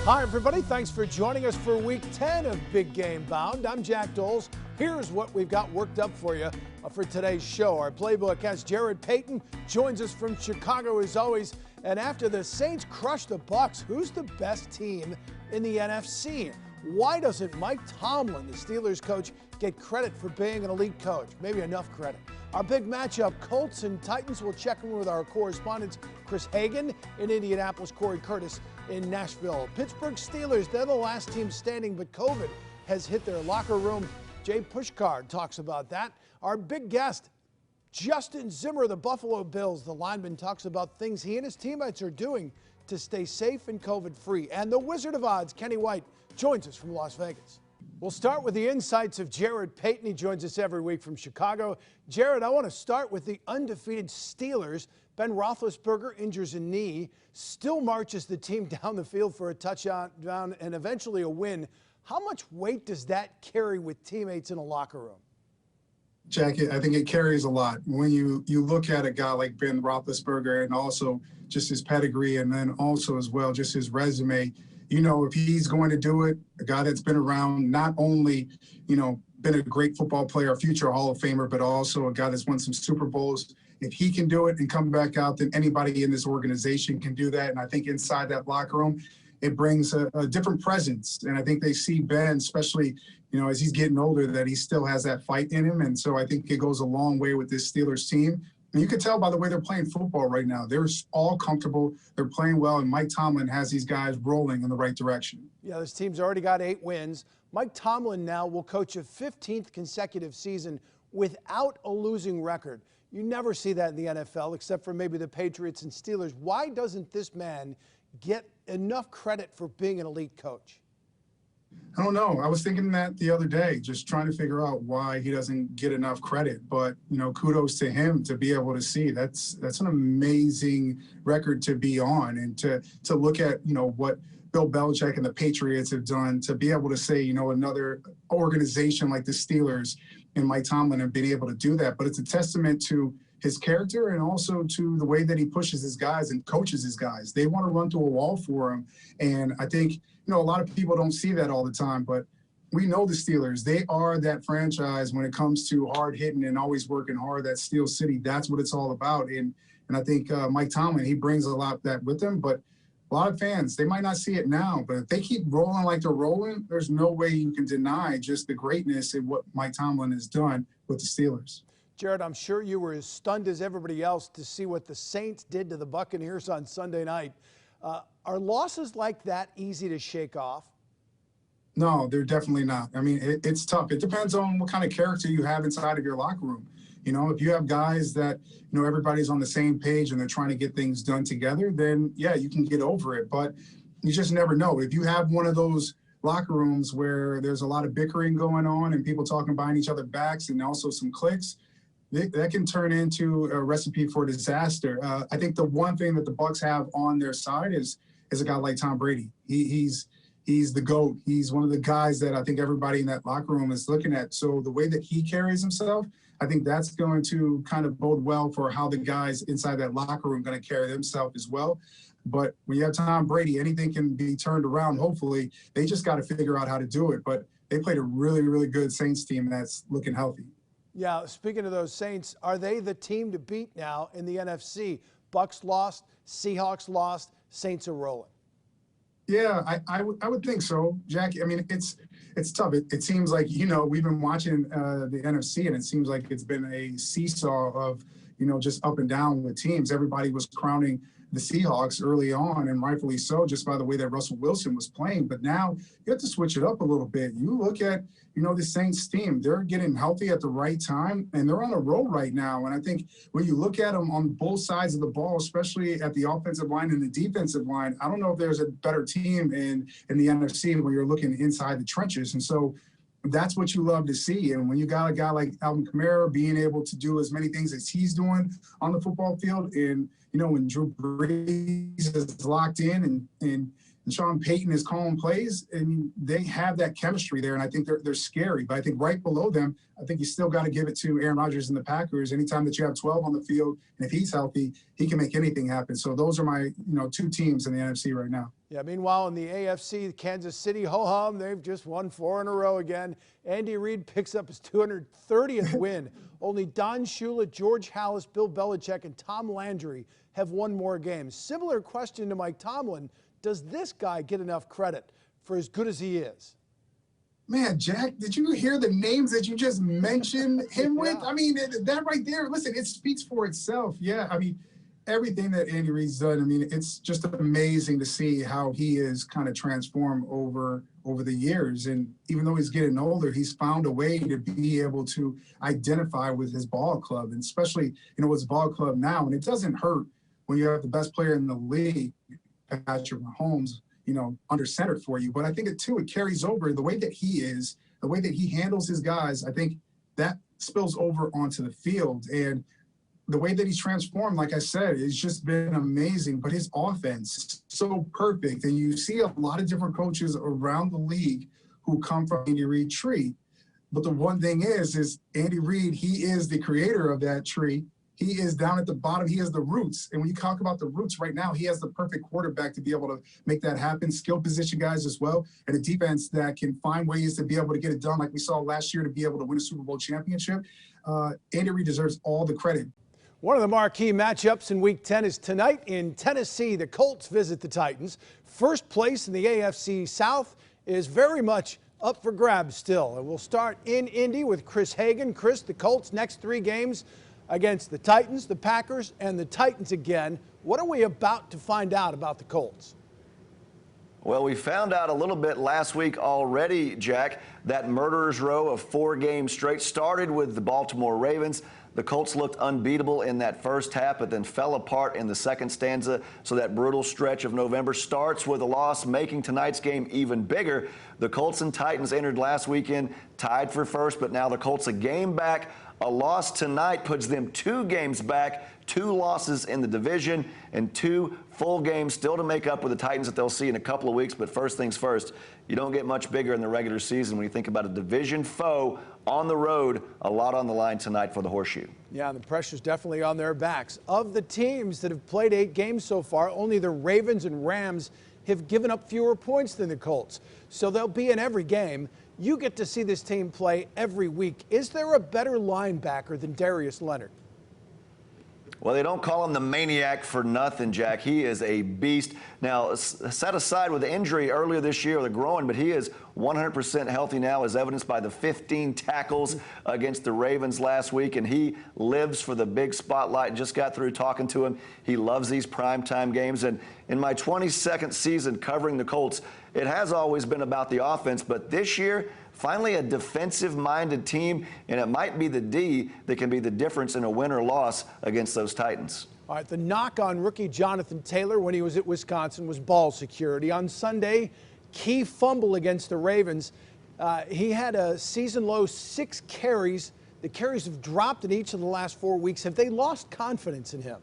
Hi, everybody. Thanks for joining us for Week 10 of Big Game Bound. I'm Jack Doles. Here's what we've got worked up for you for today's show. Our playbook has Jarrett Payton joins us from Chicago as always. And after the Saints crush the Bucs, who's the best team in the NFC? Why doesn't Mike Tomlin, the Steelers coach, get credit for being an elite coach? Maybe enough credit. Our big matchup, Colts and Titans. We'll check in with our correspondents, Chris Hagan in Indianapolis, Corey Curtis in Nashville. Pittsburgh Steelers, they're the last team standing, but COVID has hit their locker room. Jay Pushkar talks about that. Our big guest, Justin Zimmer, the Buffalo Bills. The lineman talks about things he and his teammates are doing to stay safe and COVID-free. And the Wizard of Odds, Kenny White, joins us from Las Vegas. We'll start with the insights of Jarrett Payton. He joins us every week from Chicago. Jarrett, I want to start with the undefeated Steelers. Ben Roethlisberger injures a knee, still marches the team down the field for a touchdown and eventually a win. How much weight does that carry with teammates in a locker room? Jack, I think it carries a lot. When you look at a guy like Ben Roethlisberger and also just his pedigree and then also as well just his resume, you know, if he's going to do it, a guy that's been around, not only, you know, been a great football player, a future Hall of Famer, but also a guy that's won some Super Bowls. If he can do it and come back out, then anybody in this organization can do that. And I think inside that locker room, it brings a different presence. And I think they see Ben, especially, you know, as he's getting older, that he still has that fight in him. And so I think it goes a long way with this Steelers team. And you can tell by the way they're playing football right now. They're all comfortable. They're playing well. And Mike Tomlin has these guys rolling in the right direction. Yeah, this team's already got 8 wins. Mike Tomlin now will coach a 15th consecutive season without a losing record. You never see that in the NFL, except for maybe the Patriots and Steelers. Why doesn't this man get enough credit for being an elite coach? I don't know. I was thinking that the other day, just trying to figure out why he doesn't get enough credit. But, you know, kudos to him to be able to see. That's an amazing record to be on, and to look at, you know, what Bill Belichick and the Patriots have done, to be able to say, you know, another organization like the Steelers and Mike Tomlin have been able to do that. But it's a testament to his character and also to the way that he pushes his guys and coaches his guys. They want to run through a wall for him. And I think, you know, a lot of people don't see that all the time, but we know the Steelers. They are that franchise when it comes to hard hitting and always working hard. That Steel City, that's what it's all about. And I think Mike Tomlin, he brings a lot of that with him. But a lot of fans, they might not see it now, but if they keep rolling like they're rolling, there's no way you can deny just the greatness and what Mike Tomlin has done with the Steelers. Jarrett, I'm sure you were as stunned as everybody else to see what the Saints did to the Buccaneers on Sunday night. Are losses like that easy to shake off? No, they're definitely not. I mean, it's tough. It depends on what kind of character you have inside of your locker room. You know, if you have guys that, you know, everybody's on the same page and they're trying to get things done together, then, yeah, you can get over it. But you just never know. If you have one of those locker rooms where there's a lot of bickering going on and people talking behind each other's backs and also some cliques, that can turn into a recipe for disaster. I think the one thing that the Bucs have on their side is a guy like Tom Brady. He's the GOAT. He's one of the guys that I think everybody in that locker room is looking at. So the way that he carries himself, I think that's going to kind of bode well for how the guys inside that locker room are going to carry themselves as well. But when you have Tom Brady, anything can be turned around. Hopefully, they just got to figure out how to do it. But they played a really, really good Saints team that's looking healthy. Yeah, speaking of those Saints, are they the team to beat now in the NFC? Bucs lost, Seahawks lost, Saints are rolling. Yeah, I would think so, Jackie. I mean, it's tough. It seems like, you know, we've been watching the NFC, and it seems like it's been a seesaw of, you know, just up and down with teams. Everybody was crowning the Seahawks early on, and rightfully so, just by the way that Russell Wilson was playing. But now you have to switch it up a little bit. You look at, you know, the Saints team, they're getting healthy at the right time, and they're on a roll right now. And I think when you look at them on both sides of the ball, especially at the offensive line and the defensive line, I don't know if there's a better team in the NFC where you're looking inside the trenches. And so that's what you love to see. And when you got a guy like Alvin Kamara being able to do as many things as he's doing on the football field, and, you know, when Drew Brees is locked in and Sean Payton is calling plays, and they have that chemistry there, and I think they're scary. But I think right below them, I think you still got to give it to Aaron Rodgers and the Packers. Anytime that you have 12 on the field, and if he's healthy, he can make anything happen. So those are my, you know, 2 teams in the NFC right now. Yeah, meanwhile, in the AFC, Kansas City, ho-hum, they've just won 4 in a row again. Andy Reid picks up his 230th win. Only Don Shula, George Halas, Bill Belichick, and Tom Landry have won more games. Similar question to Mike Tomlin. Does this guy get enough credit for as good as he is? Man, Jack, did you hear the names that you just mentioned him with? Yeah. I mean, that right there, listen, it speaks for itself. Yeah, I mean, everything that Andy Reid's done, I mean, it's just amazing to see how he is kind of transformed over the years. And even though he's getting older, he's found a way to be able to identify with his ball club, and especially, with his ball club now. And it doesn't hurt when you have the best player in the league, Patrick Mahomes, under center for you. But I think it carries over the way that he is, the way that he handles his guys. I think that spills over onto the field. And the way that he's transformed, like I said, it's just been amazing. But his offense, so perfect. And you see a lot of different coaches around the league who come from Andy Reid tree. But the one thing is Andy Reid, he is the creator of that tree. He is down at the bottom. He has the roots. And when you talk about the roots right now, he has the perfect quarterback to be able to make that happen. Skill position guys as well. And a defense that can find ways to be able to get it done like we saw last year to be able to win a Super Bowl championship. Andy Reid deserves all the credit. One of the marquee matchups in Week 10 is tonight in Tennessee. The Colts visit the Titans. First place in the AFC South is very much up for grabs still. And we'll start in Indy with Chris Hagan. Chris, the Colts' next 3 games against the Titans, the Packers, and the Titans again. What are we about to find out about the Colts? Well, we found out a little bit last week already, Jack. That murderer's row of 4 games straight started with the Baltimore Ravens. The Colts looked unbeatable in that first half, but then fell apart in the second stanza. So that brutal stretch of November starts with a loss, making tonight's game even bigger. The Colts and Titans entered last weekend tied for first, but now the Colts a game back. A loss tonight puts them 2 games back, 2 losses in the division, and 2 full games still to make up with the Titans that they'll see in a couple of weeks. But first things first, you don't get much bigger in the regular season when you think about a division foe on the road. A lot on the line tonight for the Horseshoe. Yeah, the pressure's definitely on their backs. Of the teams that have played 8 games so far, only the Ravens and Rams have given up fewer points than the Colts. So they'll be in every game. You get to see this team play every week. Is there a better linebacker than Darius Leonard? Well, they don't call him the maniac for nothing, Jack. He is a beast. Now, set aside with the injury earlier this year, the groin, but he is 100% healthy now, as evidenced by the 15 tackles against the Ravens last week, and he lives for the big spotlight. Just got through talking to him. He loves these primetime games, and in my 22nd season covering the Colts, it has always been about the offense, but this year, finally a defensive-minded team, and it might be the D that can be the difference in a win or loss against those Titans. All right, the knock on rookie Jonathan Taylor when he was at Wisconsin was ball security. On Sunday, key fumble against the Ravens. He had a season-low 6 carries. The carries have dropped in each of the last 4 weeks. Have they lost confidence in him?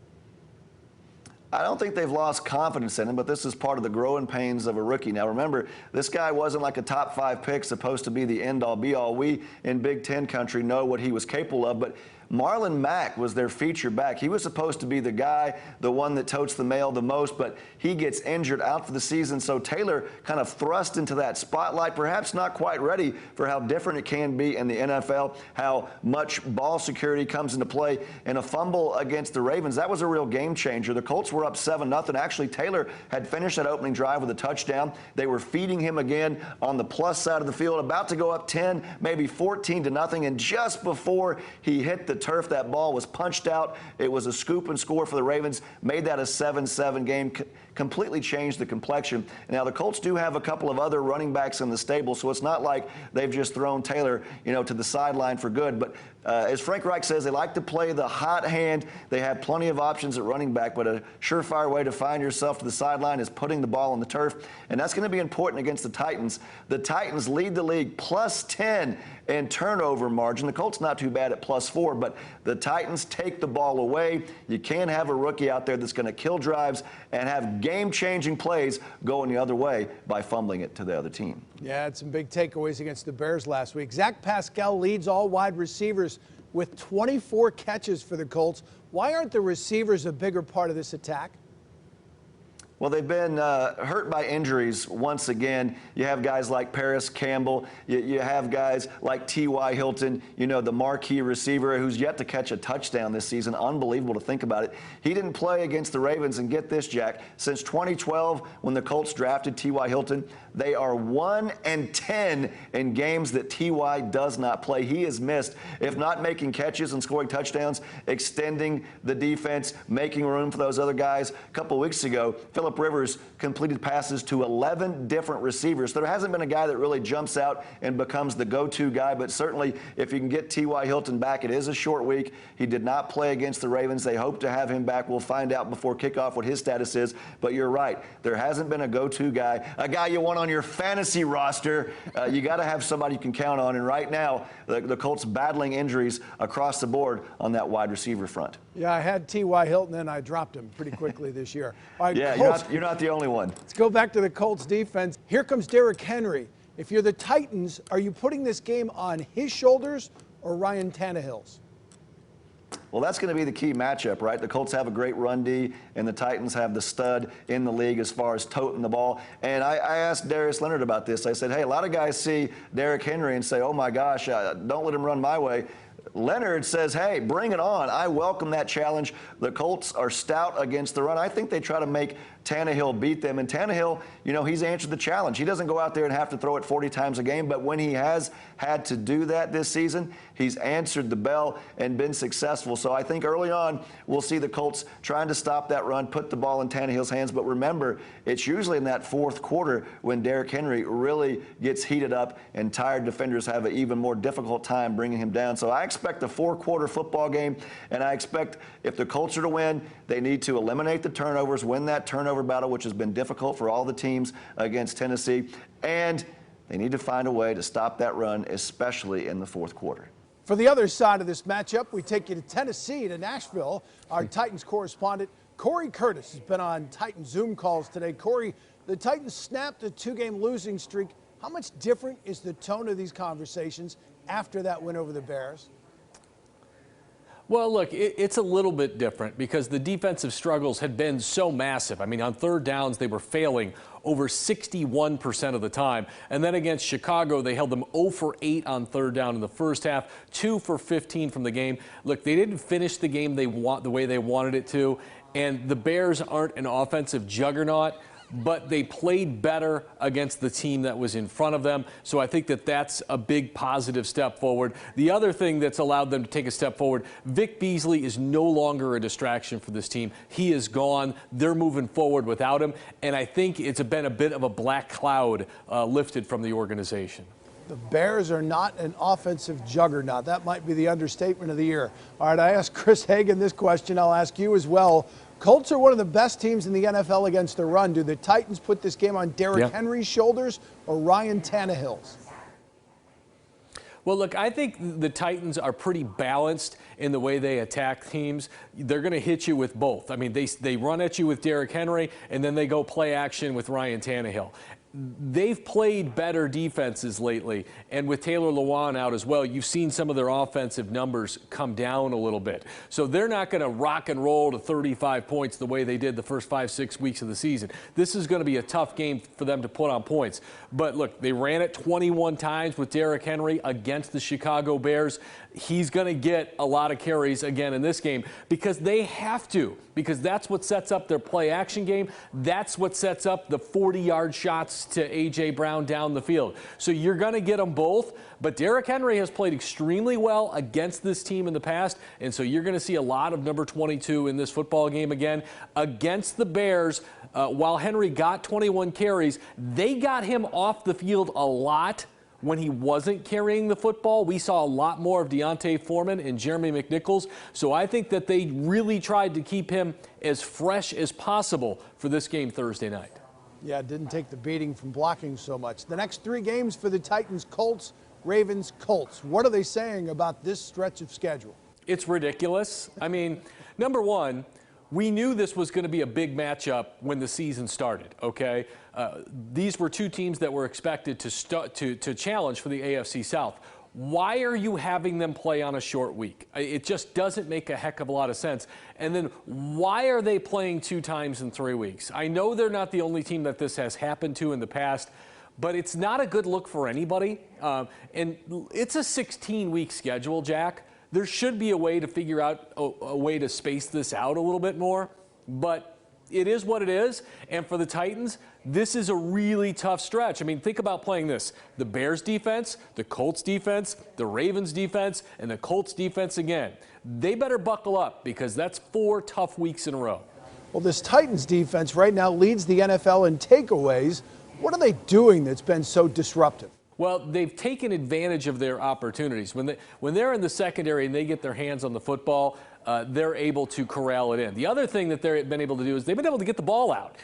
I don't think they've lost confidence in him, but this is part of the growing pains of a rookie. Now, remember, this guy wasn't like a top 5 pick supposed to be the end-all, be-all. We in Big Ten country know what he was capable of, but Marlon Mack was their feature back. He was supposed to be the guy, the one that totes the mail the most, but he gets injured out for the season. So Taylor kind of thrust into that spotlight, perhaps not quite ready for how different it can be in the NFL, how much ball security comes into play. And a fumble against the Ravens, that was a real game changer. The Colts were up 7-0. Actually, Taylor had finished that opening drive with a touchdown. They were feeding him again on the plus side of the field, about to go up 10, maybe 14-0. And just before he hit the turf, that ball was punched out. It was a scoop and score for the Ravens, made that a 7-7 game, completely changed the complexion. Now, the Colts do have a couple of other running backs in the stable, so it's not like they've just thrown Taylor, to the sideline for good. But as Frank Reich says, they like to play the hot hand. They have plenty of options at running back, but a surefire way to find yourself to the sideline is putting the ball on the turf, and that's going to be important against the Titans. The Titans lead the league plus 10 in turnover margin. The Colts not too bad at plus 4, but the Titans take the ball away. You can't have a rookie out there that's going to kill drives and have game-changing plays going the other way by fumbling it to the other team. Yeah, had some big takeaways against the Bears last week. Zach Pascal leads all wide receivers with 24 catches for the Colts. Why aren't the receivers a bigger part of this attack? Well, they've been hurt by injuries once again. You have guys like Paris Campbell. You have guys like T.Y. Hilton, you know, the marquee receiver who's yet to catch a touchdown this season. Unbelievable to think about it. He didn't play against the Ravens, and get this, Jack, since 2012 when the Colts drafted T.Y. Hilton, they are 1-10 in games that T.Y. does not play. He has missed, if not making catches and scoring touchdowns, extending the defense, making room for those other guys. A couple of weeks ago, Phillip Rivers completed passes to 11 different receivers. There hasn't been a guy that really jumps out and becomes the go-to guy, but certainly if you can get T.Y. Hilton back, it is a short week. He did not play against the Ravens. They hope to have him back. We'll find out before kickoff what his status is, but you're right. There hasn't been a go-to guy, a guy you want on your fantasy roster. You got to have somebody you can count on, and right now the Colts battling injuries across the board on that wide receiver front. Yeah, I had T.Y. Hilton, and I dropped him pretty quickly this year. All right, Yeah, Colts, you're not the only one. let's go back to the Colts defense. Here comes Derrick Henry. If you're the Titans, are you putting this game on his shoulders or Ryan Tannehill's? Well, that's going to be the key matchup, right? The Colts have a great run D, and the Titans have the stud in the league as far as toting the ball. And I asked Darius Leonard about this. I said, hey, a lot of guys see Derrick Henry and say, oh, my gosh, don't let him run my way. Leonard says, hey, bring it on. I welcome that challenge. The Colts are stout against the run. I think they try to make Tannehill beat them. And Tannehill, you know, he's answered the challenge. He doesn't go out there and have to throw it 40 times a game, but when he has had to do that this season, he's answered the bell and been successful. So I think early on, we'll see the Colts trying to stop that run, put the ball in Tannehill's hands. But remember, it's usually in that fourth quarter when Derrick Henry really gets heated up and tired defenders have an even more difficult time bringing him down. So I expect a four-quarter football game, and I expect if the Colts are to win, they need to eliminate the turnovers, win that turnover battle, which has been difficult for all the teams against Tennessee, and they need to find a way to stop that run, especially in the fourth quarter. For the other side of this matchup, we take you to Tennessee, to Nashville. Our Titans correspondent, Corey Curtis, has been on Titans Zoom calls today. Corey, the Titans snapped a two-game losing streak. How much different is the tone of these conversations after that win over the Bears? Well, look, it's a little bit different because the defensive struggles had been so massive. I mean, on third downs, they were failing over 61% of the time. And then against Chicago, they held them 0 for 8 on third down in the first half, 2 for 15 from the game. Look, they didn't finish the game the way they wanted it to, and the Bears aren't an offensive juggernaut, but they played better against the team that was in front of them. So I think that that's a big positive step forward. The other thing that's allowed them to take a step forward, Vic Beasley is no longer a distraction for this team. He is gone. They're moving forward without him. And I think it's been a bit of a black cloud lifted from the organization. The Bears are not an offensive juggernaut. That might be the understatement of the year. All right, I asked Chris Hagan this question. I'll ask you as well. Colts are one of the best teams in the NFL against the run. Do the Titans put this game on Derrick Henry's shoulders or Ryan Tannehill's? Well, look, I think the Titans are pretty balanced in the way they attack teams. They're going to hit you with both. I mean, they run at you with Derrick Henry, and then they go play action with Ryan Tannehill. They've played better defenses lately, and with Taylor Lewan out as well, you've seen some of their offensive numbers come down a little bit. So they're not going to rock and roll to 35 points the way they did the first 5-6 weeks of the season. This is going to be a tough game for them to put on points. But look, they ran it 21 times with Derrick Henry against the Chicago Bears. He's going to get a lot of carries again in this game because they have to, because that's what sets up their play action game. That's what sets up the 40-yard shots to A.J. Brown down the field. So you're going to get them both, but Derrick Henry has played extremely well against this team in the past, and so you're going to see a lot of number 22 in this football game again. Against the Bears, while Henry got 21 carries, they got him off the field a lot. When he wasn't carrying the football, we saw a lot more of Deontay Foreman and Jeremy McNichols. So I think that they really tried to keep him as fresh as possible for this game Thursday night. Yeah, it didn't take the beating from blocking so much. The next 3 games for the Titans: Colts, Ravens, Colts. What are they saying about this stretch of schedule? It's ridiculous. I mean, number one, we knew this was going to be a big matchup when the season started, okay? These were two teams that were expected to challenge for the AFC South. why are you having them play on a short week? It just doesn't make a heck of a lot of sense. And then why are they playing 2 times in 3 weeks? I know they're not the only team that this has happened to in the past, but it's not a good look for anybody. And it's a 16-week schedule, Jack. There should be a way to figure out a way to space this out a little bit more, but it is what it is. And for the Titans, this is a really tough stretch. I mean, think about playing this. The Bears defense, the Colts defense, the Ravens defense, and the Colts defense again. They better buckle up because that's 4 tough weeks in a row. Well, this Titans defense right now leads the NFL in takeaways. What are they doing that's been so disruptive? Well, they've taken advantage of their opportunities. When they're in the secondary and they get their hands on the football, they're able to corral it in. The other thing that they've been able to do is they've been able to get the ball out.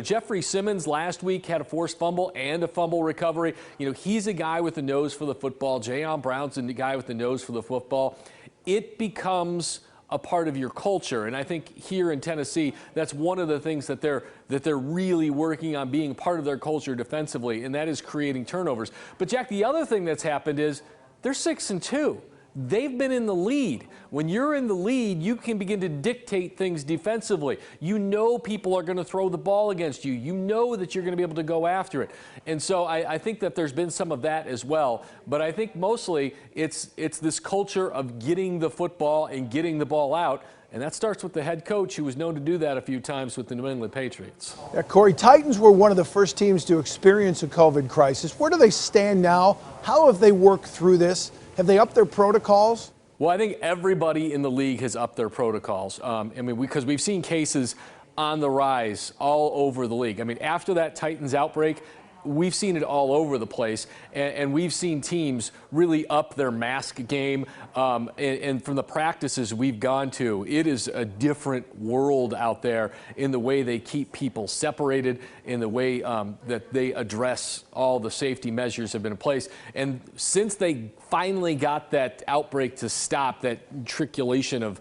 Jeffrey Simmons last week had a forced fumble and a fumble recovery. He's a guy with a nose for the football. Jayon Brown's a guy with the nose for the football. It becomes a part of your culture, and I think here in Tennessee, that's one of the things that they're really working on being part of their culture defensively, and that is creating turnovers. But Jack, the other thing that's happened is they're 6-2. They've been in the lead. When you're in the lead, you can begin to dictate things defensively. You know people are going to throw the ball against you. You know that you're going to be able to go after it. And so I think that there's been some of that as well. But I think mostly it's this culture of getting the football and getting the ball out. And that starts with the head coach, who was known to do that a few times with the New England Patriots. Yeah, Corey, Titans were one of the first teams to experience a COVID crisis. Where do they stand now? How have they worked through this? Have they upped their protocols? Well, I think everybody in the league has upped their protocols. Because we've seen cases on the rise all over the league. I mean, after that Titans outbreak, we've seen it all over the place, and we've seen teams really up their mask game. And from the practices we've gone to, it is a different world out there in the way they keep people separated, in the way that they address all the safety measures have been in place. And since they finally got that outbreak to stop, that matriculation of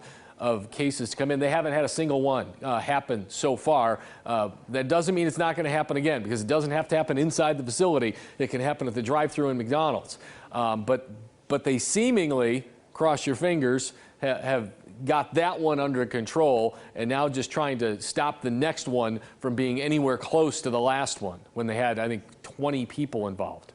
cases to come in, they haven't had a single one happen so far. That doesn't mean it's not going to happen again, because it doesn't have to happen inside the facility. It can happen at the drive-thru in McDonald's. But they seemingly, cross your fingers, have got that one under control, and now just trying to stop the next one from being anywhere close to the last one, when they had, I think, 20 people involved.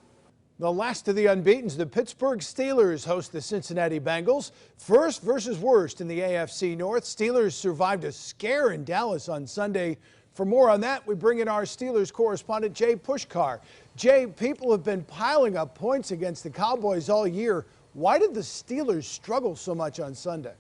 The last of the unbeatens, the Pittsburgh Steelers host the Cincinnati Bengals. First versus worst in the AFC North. Steelers survived a scare in Dallas on Sunday. For more on that, we bring in our Steelers correspondent, Jay Pushkar. Jay, people have been piling up points against the Cowboys all year. Why did the Steelers struggle so much on Sunday?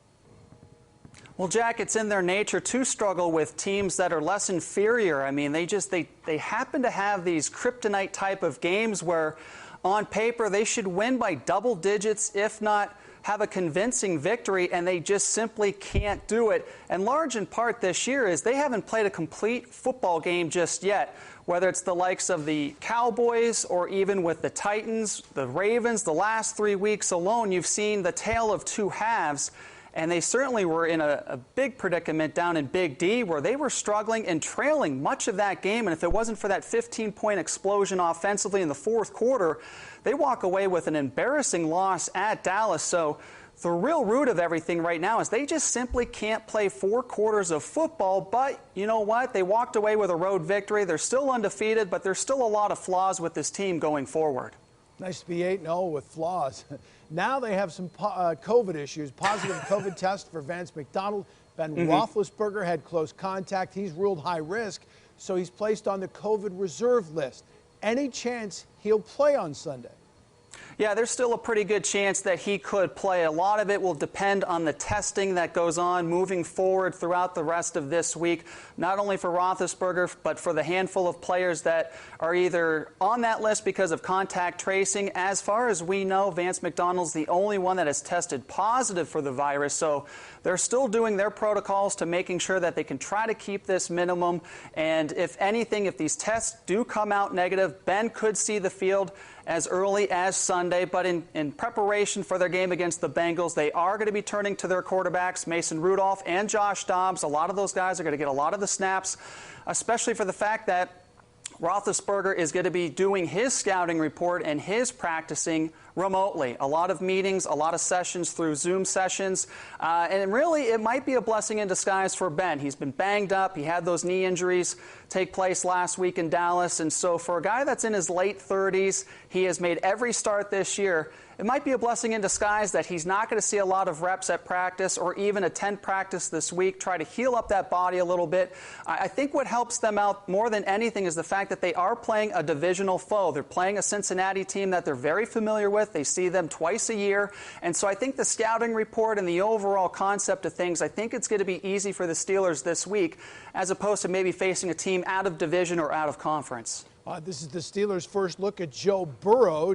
Well, Jack, it's in their nature to struggle with teams that are less inferior. I mean, they happen to have these kryptonite type of games where on paper they should win by double digits, if not have a convincing victory, and they just simply can't do it. And large in part this year is they haven't played a complete football game just yet, whether it's the likes of the Cowboys or even with the Titans, the Ravens. The last 3 weeks alone, you've seen the tale of two halves. And they certainly were in a big predicament down in Big D, where they were struggling and trailing much of that game. And if it wasn't for that 15-point explosion offensively in the fourth quarter, they walk away with an embarrassing loss at Dallas. So the real root of everything right now is they just simply can't play 4 quarters of football. But you know what? They walked away with a road victory. They're still undefeated, but there's still a lot of flaws with this team going forward. Nice to be 8-0 with flaws. Now they have some COVID issues. Positive COVID test for Vance McDonald. Ben Roethlisberger had close contact. He's ruled high risk, so he's placed on the COVID reserve list. Any chance he'll play on Sunday? Yeah, there's still a pretty good chance that he could play. A lot of it will depend on the testing that goes on moving forward throughout the rest of this week, not only for Roethlisberger, but for the handful of players that are either on that list because of contact tracing. As far as we know, Vance McDonald's the only one that has tested positive for the virus, so they're still doing their protocols to making sure that they can try to keep this minimum. And if anything, if these tests do come out negative, Ben could see the field as early as Sunday. But in preparation for their game against the Bengals, they are going to be turning to their quarterbacks, Mason Rudolph and Josh Dobbs. A lot of those guys are going to get a lot of the snaps, especially for the fact that Roethlisberger is going to be doing his scouting report and his practicing remotely. A lot of meetings, a lot of sessions through Zoom sessions. And really, it might be a blessing in disguise for Ben. He's been banged up. He had those knee injuries take place last week in Dallas. And so for a guy that's in his late 30s, he has made every start this year. It might be a blessing in disguise that he's not going to see a lot of reps at practice or even attend practice this week, try to heal up that body a little bit. I think what helps them out more than anything is the fact that they are playing a divisional foe. They're playing a Cincinnati team that they're very familiar with. They see them twice a year. And so I think the scouting report and the overall concept of things, I think it's going to be easy for the Steelers this week as opposed to maybe facing a team out of division or out of conference. This is the Steelers' first look at Joe Burrow.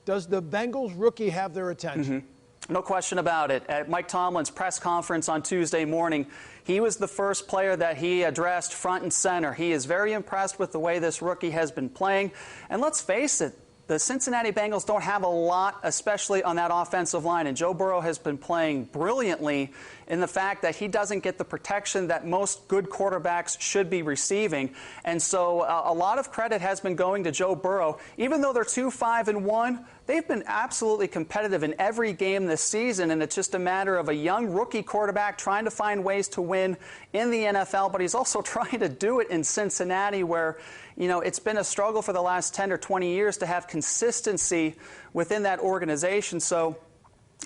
Does the Bengals rookie have their attention? No question about it. At Mike Tomlin's press conference on Tuesday morning, he was the first player that he addressed front and center. He is very impressed with the way this rookie has been playing. And let's face it, the Cincinnati Bengals don't have a lot, especially on that offensive line. And Joe Burrow has been playing brilliantly in the fact that he doesn't get the protection that most good quarterbacks should be receiving. And so a lot of credit has been going to Joe Burrow. Even though they're 2-5-1, they've been absolutely competitive in every game this season, and it's just a matter of a young rookie quarterback trying to find ways to win in the NFL, but he's also trying to do it in Cincinnati where, you know, it's been a struggle for the last 10 or 20 years to have consistency within that organization. So,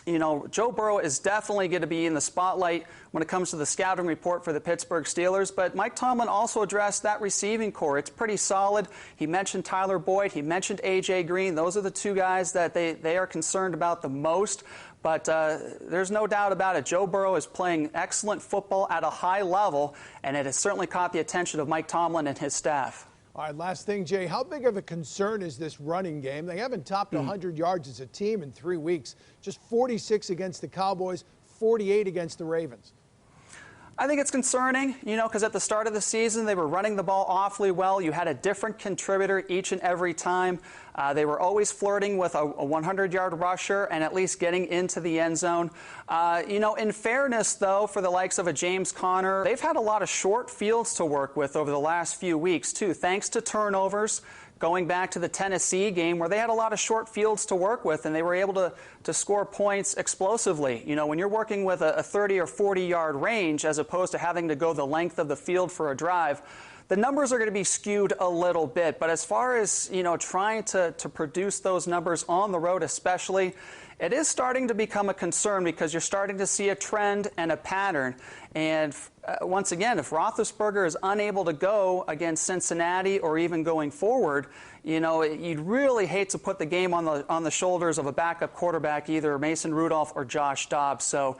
you know, Joe Burrow is definitely going to be in the spotlight when it comes to the scouting report for the Pittsburgh Steelers. But Mike Tomlin also addressed that receiving core. It's pretty solid. He mentioned Tyler Boyd. He mentioned A.J. Green. Those are the two guys that they are concerned about the most. But there's no doubt about it. Joe Burrow is playing excellent football at a high level, and it has certainly caught the attention of Mike Tomlin and his staff. All right, last thing, Jay, how big of a concern is this running game? They haven't topped 100 yards as a team in 3 weeks, just 46 against the Cowboys, 48 against the Ravens. I think it's concerning, you know, because at the start of the season, they were running the ball awfully well. You had a different contributor each and every time. They were always flirting with a 100-yard rusher and at least getting into the end zone. You know, in fairness, though, for the likes of a James Conner, they've had a lot of short fields to work with over the last few weeks, too, thanks to turnovers. Going back to the Tennessee game where they had a lot of short fields to work with and they were able to score points explosively. You know, when you're working with a 30 or 40-yard range as opposed to having to go the length of the field for a drive, the numbers are going to be skewed a little bit. But as far as, you know, trying to produce those numbers on the road especially, it is starting to become a concern because you're starting to see a trend and a pattern. And once again, if Roethlisberger is unable to go against Cincinnati or even going forward, you know, you'd really hate to put the game on the shoulders of a backup quarterback, either Mason Rudolph or Josh Dobbs. So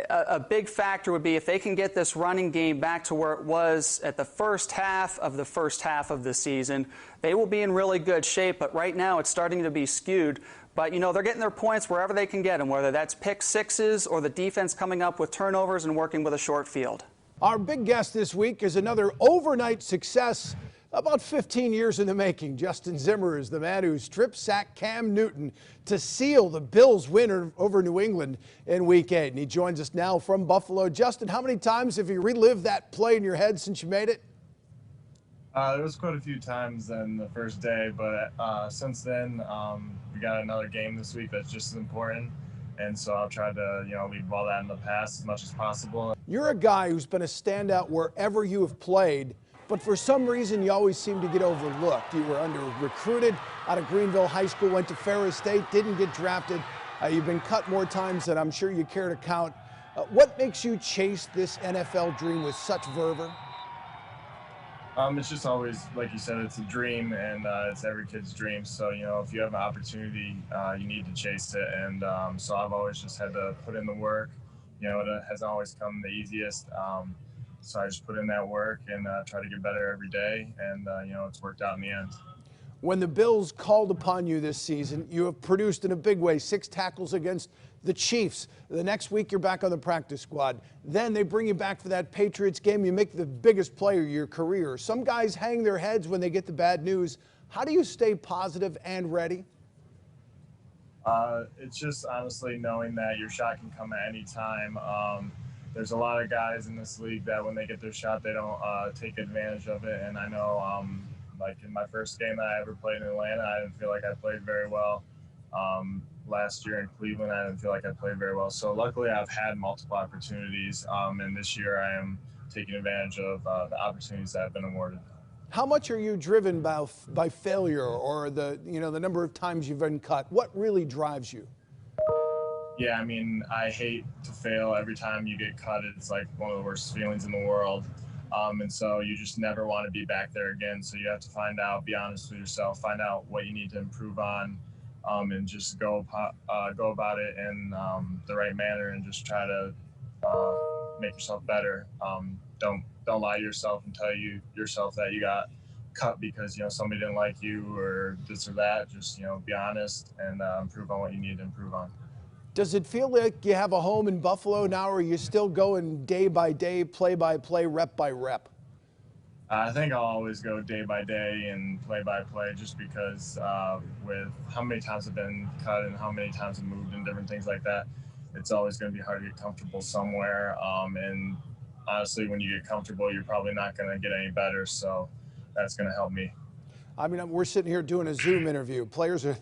a big factor would be if they can get this running game back to where it was at the first half of the season, they will be in really good shape. But right now it's starting to be skewed. But, you know, they're getting their points wherever they can get them, whether that's pick sixes or the defense coming up with turnovers and working with a short field. Our big guest this week is another overnight success, about 15 years in the making. Justin Zimmer is the man who strip-sacked Cam Newton to seal the Bills' win over New England in Week 8. And he joins us now from Buffalo. Justin, how many times have you relived that play in your head since you made it? There was quite a few times in the first day, but since then, we got another game this week that's just as important. And so I'll try to, you know, leave all that in the past as much as possible. You're a guy who's been a standout wherever you have played, but for some reason you always seem to get overlooked. You were under-recruited out of Greenville High School, went to Ferris State, didn't get drafted. You've been cut more times than I'm sure you care to count. What makes you chase this NFL dream with such fervor? It's just always, like you said, it's a dream, and it's every kid's dream. So, you know, if you have an opportunity, you need to chase it. And so I've always just had to put in the work. You know, it hasn't always come the easiest. So I just put in that work and try to get better every day. And, you know, it's worked out in the end. When the Bills called upon you this season, you have produced in a big way 6 tackles against the Chiefs. The next week, you're back on the practice squad. Then they bring you back for that Patriots game. You make the biggest play of your career. Some guys hang their heads when they get the bad news. How do you stay positive and ready? It's just honestly knowing that your shot can come at any time. There's a lot of guys in this league that when they get their shot, they don't take advantage of it. And I know Like in my first game that I ever played in Atlanta, I didn't feel like I played very well. Last year in Cleveland, I didn't feel like I played very well. So luckily I've had multiple opportunities, and this year I am taking advantage of the opportunities that have been awarded. How much are you driven by failure or the number of times you've been cut? What really drives you? Yeah, I mean, I hate to fail. Every time you get cut, it's like one of the worst feelings in the world. And so you just never want to be back there again. So you have to find out, be honest with yourself, find out what you need to improve on, and just go about it in the right manner and just try to make yourself better. Don't lie to yourself and tell yourself that you got cut because somebody didn't like you or this or that. Just be honest and improve on what you need to improve on. Does it feel like you have a home in Buffalo now, or are you still going day by day, play by play, rep by rep? I think I'll always go day by day and play by play just because with how many times I've been cut and how many times I've moved and different things like that, it's always going to be hard to get comfortable somewhere. And honestly, when you get comfortable, you're probably not going to get any better. So that's going to help me. I mean, we're sitting here doing a Zoom interview.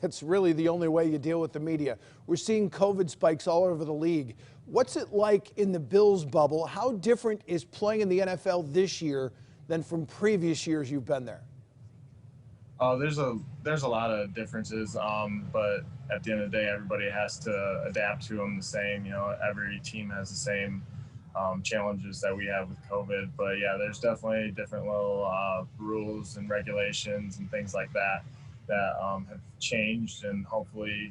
It's really the only way you deal with the media. We're seeing COVID spikes all over the league. What's it like in the Bills bubble? How different is playing in the NFL this year than from previous years you've been there? There's a lot of differences, but at the end of the day, everybody has to adapt to them the same. Every team has the same challenges that we have with COVID, but yeah, there's definitely different little rules and regulations and things like that have changed, and hopefully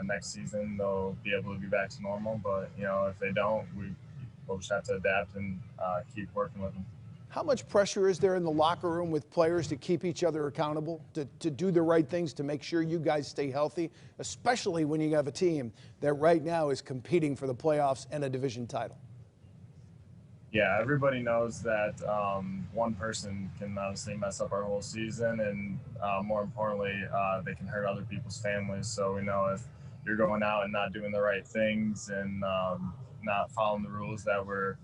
next season they'll be able to be back to normal. But if they don't, we'll just have to adapt and keep working with them. How much pressure is there in the locker room with players to keep each other accountable, to do the right things to make sure you guys stay healthy, especially when you have a team that right now is competing for the playoffs and a division title? Yeah, everybody knows that one person can honestly mess up our whole season, and more importantly, they can hurt other people's families. So we know if you're going out and not doing the right things and not following the rules that were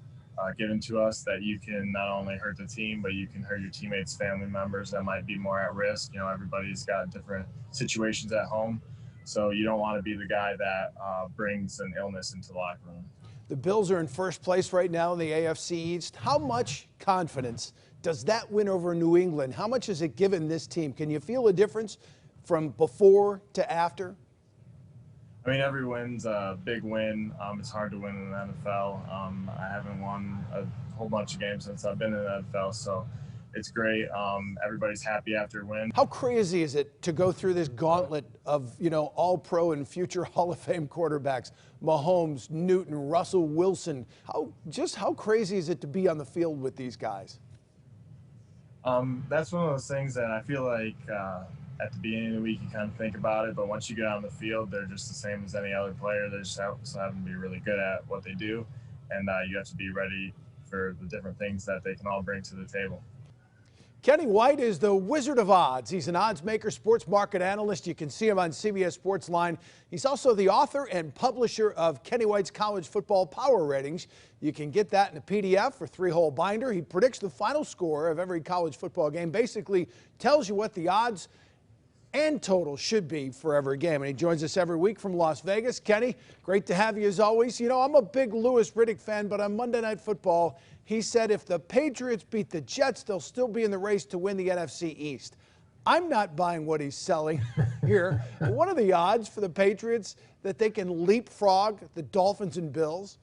given to us, that you can not only hurt the team, but you can hurt your teammates' family members that might be more at risk. Everybody's got different situations at home, so you don't want to be the guy that brings an illness into the locker room. The Bills are in first place right now in the AFC East. How much confidence does that win over New England? How much has it given this team? Can you feel a difference from before to after? I mean, every win's a big win. It's hard to win in the NFL. I haven't won a whole bunch of games since I've been in the NFL, so it's great. Everybody's happy after a win. How crazy is it to go through this gauntlet of, all-pro and future Hall of Fame quarterbacks, Mahomes, Newton, Russell Wilson? How crazy is it to be on the field with these guys? That's one of those things that I feel like at the beginning of the week you kind of think about it, but once you get on the field, they're just the same as any other player. They just have to be really good at what they do, and you have to be ready for the different things that they can all bring to the table. Kenny White is the Wizard of Odds. He's an odds maker, sports market analyst. You can see him on CBS Sports Line. He's also the author and publisher of Kenny White's College Football Power Ratings. You can get that in a PDF or 3-hole binder. He predicts the final score of every college football game, basically tells you what the odds and total should be for every game. And he joins us every week from Las Vegas. Kenny, great to have you as always. I'm a big Louis Riddick fan, but on Monday Night Football, he said if the Patriots beat the Jets, they'll still be in the race to win the NFC East. I'm not buying what he's selling here. What are the odds for the Patriots that they can leapfrog the Dolphins and Bills?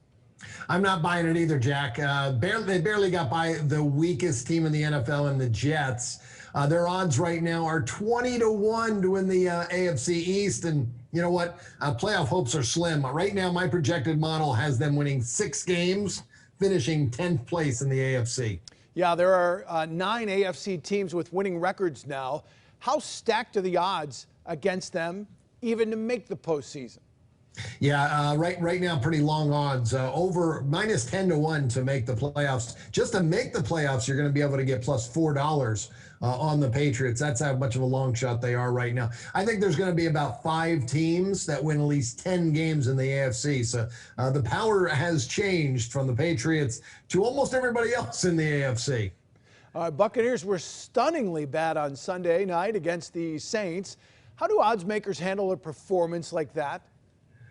I'm not buying it either, Jack. They barely got by the weakest team in the NFL and the Jets. Their odds right now are 20-1 to win the AFC East. And you know what? Playoff hopes are slim. Right now, my projected model has them winning 6 games, finishing 10th place in the AFC. Yeah, there are 9 AFC teams with winning records now. How stacked are the odds against them even to make the postseason? Yeah, right now, pretty long odds. Over minus 10-1 to make the playoffs. Just to make the playoffs, you're going to be able to get plus $4 on the Patriots. That's how much of a long shot they are right now. I think there's going to be about 5 teams that win at least 10 games in the AFC. So the power has changed from the Patriots to almost everybody else in the AFC. Buccaneers were stunningly bad on Sunday night against the Saints. How do odds makers handle a performance like that?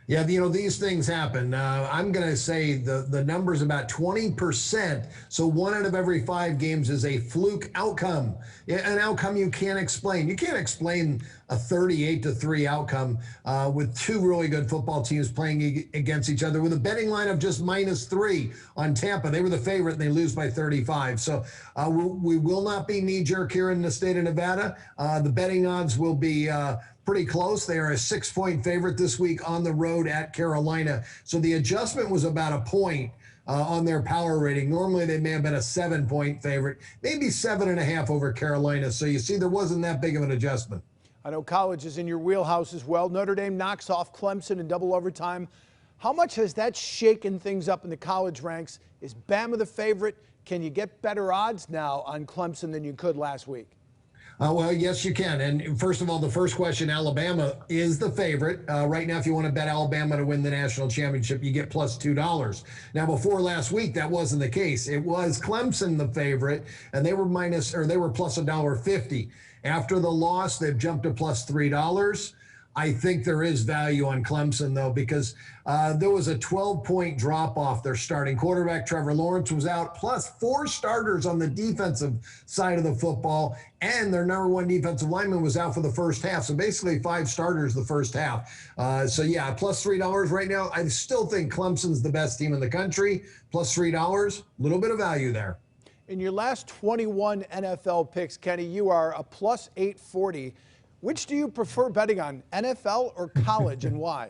Yeah, these things happen. I'm going to say the number's about 20%. So 1 out of every 5 games is a fluke outcome, an outcome you can't explain. You can't explain a 38-3 outcome with 2 really good football teams playing against each other with a betting line of just -3 on Tampa. They were the favorite and they lose by 35. So we will not be knee-jerk here in the state of Nevada. The betting odds will be pretty close. They are a 6-point favorite this week on the road at Carolina. So the adjustment was about a point on their power rating. Normally they may have been a 7-point favorite, maybe 7.5 over Carolina. So you see, there wasn't that big of an adjustment. I know college is in your wheelhouse as well. Notre Dame knocks off Clemson in double overtime. How much has that shaken things up in the college ranks? Is Bama the favorite? Can you get better odds now on Clemson than you could last week? Well, yes, you can. And first of all, the first question, Alabama is the favorite. Right now, if you want to bet Alabama to win the national championship, you get +$2. Now, before last week, that wasn't the case. It was Clemson the favorite, and they were plus $1.50. After the loss, they've jumped to +$3. I think there is value on Clemson, though, because there was a 12-point drop-off. Their starting quarterback, Trevor Lawrence, was out, plus 4 starters on the defensive side of the football, and their number 1 defensive lineman was out for the first half. So basically 5 starters the first half. So, yeah, +$3 right now. I still think Clemson's the best team in the country. +$3, a little bit of value there. In your last 21 NFL picks, Kenny, you are a +840. Which do you prefer betting on, NFL or college, and why?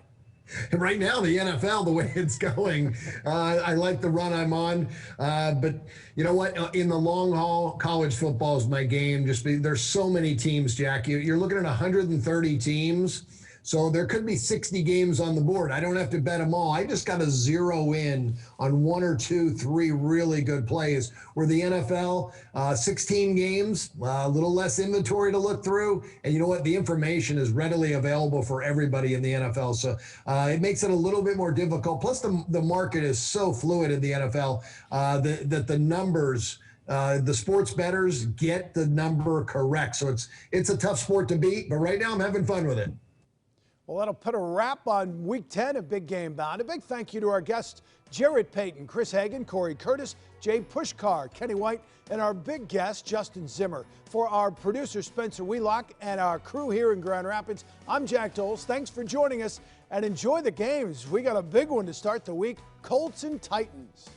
Right now, the NFL, the way it's going, I like the run I'm on. But you know what? In the long haul, college football is my game. There's so many teams, Jack. You're looking at 130 teams. So there could be 60 games on the board. I don't have to bet them all. I just got to zero in on 1 or 2, 3 really good plays. Where the NFL, 16 games, a little less inventory to look through. And you know what? The information is readily available for everybody in the NFL. So it makes it a little bit more difficult. Plus, the market is so fluid in the NFL that the numbers, the sports bettors get the number correct. So it's a tough sport to beat. But right now, I'm having fun with it. Well, that'll put a wrap on Week 10 of Big Game Bound. A big thank you to our guests, Jarrett Payton, Chris Hagan, Corey Curtis, Jay Pushkar, Kenny White, and our big guest, Justin Zimmer. For our producer, Spencer Wheelock, and our crew here in Grand Rapids, I'm Jack Doles. Thanks for joining us, and enjoy the games. We got a big one to start the week, Colts and Titans.